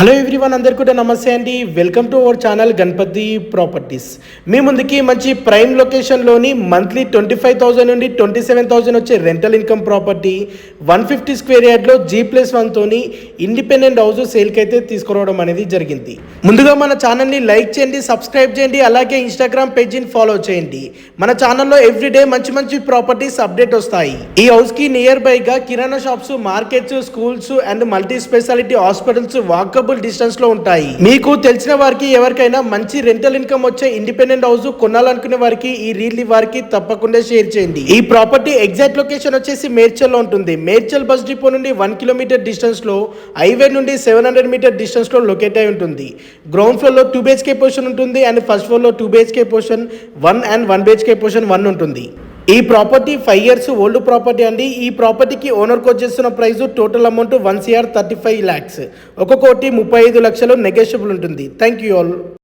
Hello everyone, అందరికీ కూడా నమస్తే అండి. Welcome to our channel Ganapathi properties. మీ ముందుకి మంచి ప్రైమ్ లొకేషన్లోని మంత్లీ 25,000 నుండి 27,000 వచ్చే రెంటల్ ఇన్కమ్ ప్రాపర్టీ 150 స్క్వేర్ యార్డ్లో G+1తోని ఇండిపెండెంట్ హౌస్ సేల్కి అయితే తీసుకురావడం అనేది జరిగింది. ముందుగా మన ఛానల్ని లైక్ చేయండి, సబ్స్క్రైబ్ చేయండి, అలాగే ఇన్స్టాగ్రామ్ పేజీని ఫాలో చేయండి. మన ఛానల్లో ఎవ్రీడే మంచి మంచి ప్రాపర్టీస్ అప్డేట్ వస్తాయి. ఈ హౌస్కి నియర్ బైగా kirana shops, markets, schools and multi speciality hospitals walkable distance లో ఉంటాయి. మీకు తెలిసిన వారికి ఎవరికైనా మంచి రెంటల్ ఇన్కమ్ వచ్చే ఇండిపెండెంట్ హౌస్ కొనాలనుకునే వారికి ఈ రీల్ వారికి తప్పకుండా షేర్ చేయండి. ఈ ప్రాపర్టీ ఎగ్జాక్ట్ లొకేషన్ వచ్చేసి మేడ్చల్ లో ఉంటుంది. మేడ్చల్ బస్ డిపో నుండి 1 కిలోమీటర్ డిస్టెన్స్ లో, హైవే నుండి 700 మీటర్ డిస్టెన్స్ లో లొకేట్ అయి ఉంటుంది. గ్రౌండ్ ఫ్లోర్ లో 2 BHK పోర్షన్ ఉంటుంది అండ్ ఫస్ట్ ఫ్లోర్ లో 2 BHK portion 1 and 1 BHK portion 1 ఉంటుంది. ఈ ప్రాపర్టీ 5 years ఓల్డ్ ప్రాపర్టీ అండి. ఈ ప్రాపర్టీకి ఓనర్కి వచ్చేస్తున్న price total amount 1 CR 35 lakhs, 1,35 లక్షలు నెగోషియబుల్ ఉంటుంది. Thank you all.